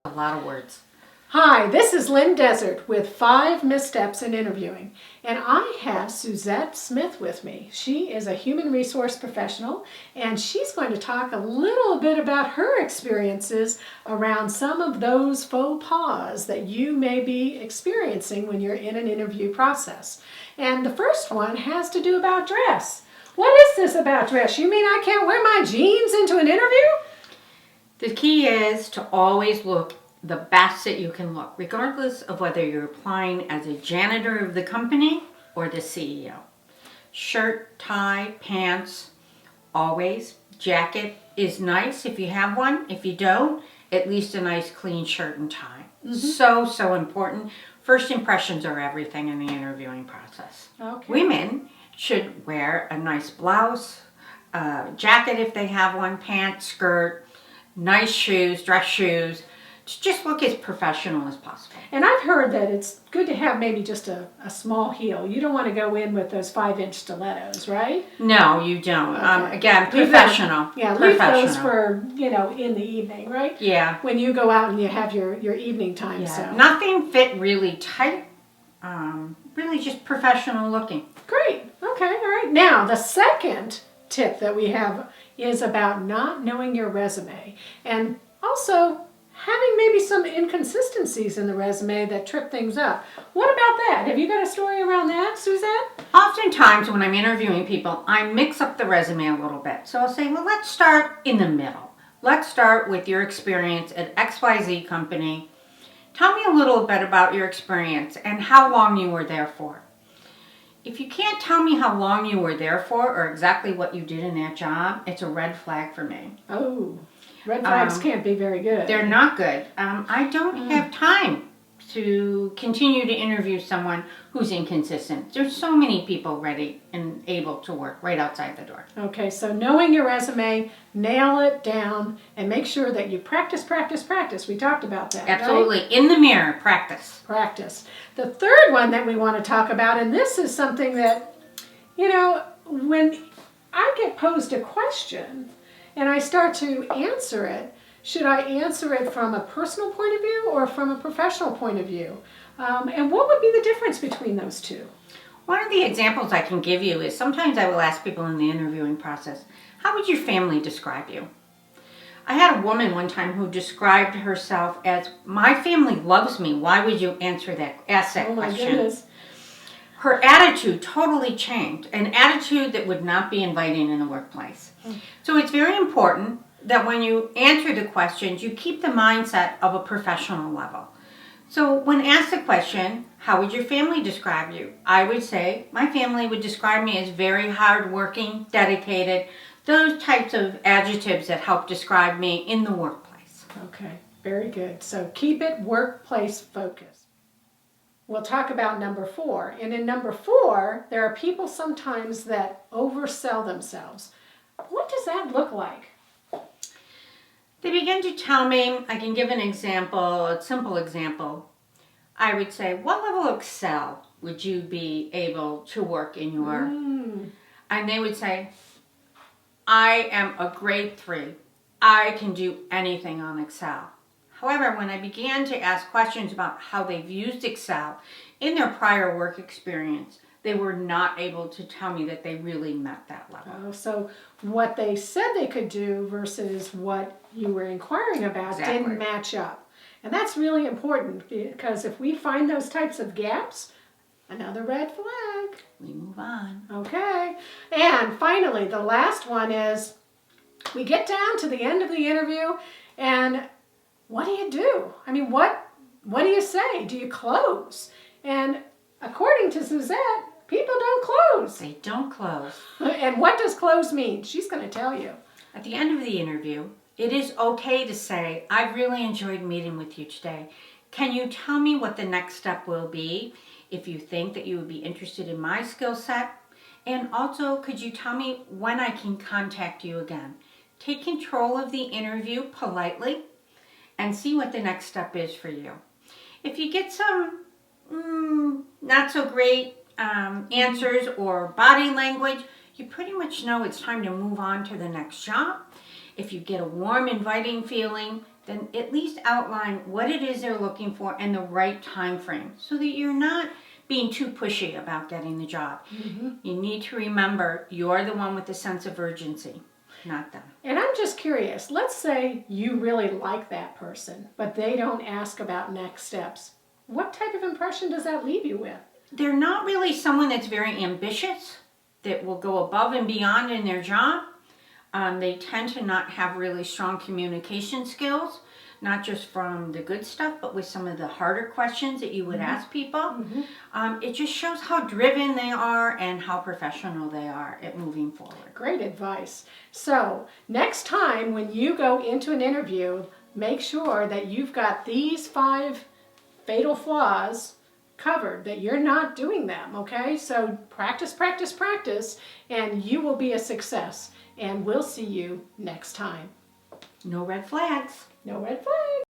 A lot of words. Hi, this is Lynn Dessert with 5 Missteps in Interviewing, and I have Suzette Smith with me. She is a human resource professional, and she's going to talk a little bit about her experiences around some of those faux pas that you may be experiencing when you're in an interview process. And the first one has to do about dress. What is this about dress? You mean I can't wear my jeans into an interview? The key is to always look the best that you can look, regardless of whether you're applying as a janitor of the company or the CEO. Shirt, tie, pants, always. Jacket is nice if you have one. If you don't, at least a nice clean shirt and tie. So important. First impressions are everything in the interviewing process. Okay. Women should wear a nice blouse, jacket if they have one, pants, skirt, nice shoes, dress shoes, to just look as professional as possible. And I've heard that it's good to have maybe just a small heel. You don't want to go in with those 5-inch stilettos, right? No, you don't. Okay. Again, Leave professional. Them, yeah, professional. leave those for, in the evening, right? Yeah. When you go out and you have your evening time. Yeah. So Nothing fit really tight. Really just professional looking. Great. Okay. All right. Now, the second tip that we have is about not knowing your resume, and also having maybe some inconsistencies in the resume that trip things up. What about that? Have you got a story around that, Suzette? Oftentimes when I'm interviewing people, I mix up the resume a little bit. So I'll say, well, let's start in the middle. Let's start with your experience at XYZ company. Tell me a little bit about your experience and how long you were there for. If you can't tell me how long you were there for or exactly what you did in that job, it's a red flag for me. Oh, red flags can't be very good. They're not good. I don't have time to continue to interview someone who's inconsistent. There's so many people ready and able to work right outside the door. Okay, so knowing your resume, nail it down, and make sure that you practice. We talked about that, Absolutely. Right? In the mirror, practice. Practice. The third one that we want to talk about, and this is something that, when I get posed a question and I start to answer it, should I answer it from a personal point of view or from a professional point of view? And what would be the difference between those two? One of the examples I can give you is sometimes I will ask people in the interviewing process, how would your family describe you? I had a woman one time who described herself as, my family loves me. Why would you ask that Oh my question? goodness. Her attitude totally changed, an attitude that would not be inviting in the workplace. So it's very important that when you answer the questions, you keep the mindset of a professional level. So when asked the question, how would your family describe you? I would say, my family would describe me as very hardworking, dedicated, those types of adjectives that help describe me in the workplace. Okay, very good. So keep it workplace focused. We'll talk about number 4. And in number 4, there are people sometimes that oversell themselves. What does that look like? They begin to tell me, I can give an example, a simple example. I would say, what level of Excel would you be able to work in your... And they would say, I am a grade 3. I can do anything on Excel. However, when I began to ask questions about how they've used Excel in their prior work experience, they were not able to tell me that they really met that level. Oh, so what they said they could do versus what you were inquiring about didn't match up. And that's really important because if we find those types of gaps, another red flag. We move on. Okay. And finally, the last one is we get down to the end of the interview and what do you do? I mean, what do you say? Do you close? And according to Suzette, people don't close. They don't close. And what does close mean? She's going to tell you. At the end of the interview, it is okay to say, I've really enjoyed meeting with you today. Can you tell me what the next step will be if you think that you would be interested in my skill set? And also, could you tell me when I can contact you again? Take control of the interview politely and see what the next step is for you. If you get some not so great answers or body language, you pretty much know it's time to move on to the next job. If you get a warm, inviting feeling, then at least outline what it is they're looking for and the right time frame so that you're not being too pushy about getting the job. You need to remember you're the one with the sense of urgency, not them. And I'm just curious, let's say you really like that person, but they don't ask about next steps. What type of impression does that leave you with? They're not really someone that's very ambitious, that will go above and beyond in their job. They tend to not have really strong communication skills, not just from the good stuff, but with some of the harder questions that you would ask people. It just shows how driven they are and how professional they are at moving forward. Great advice. So next time when you go into an interview, make sure that you've got these 5 fatal flaws covered, that you're not doing them, okay? So practice, practice, practice, and you will be a success. And we'll see you next time. No red flags. No red flags.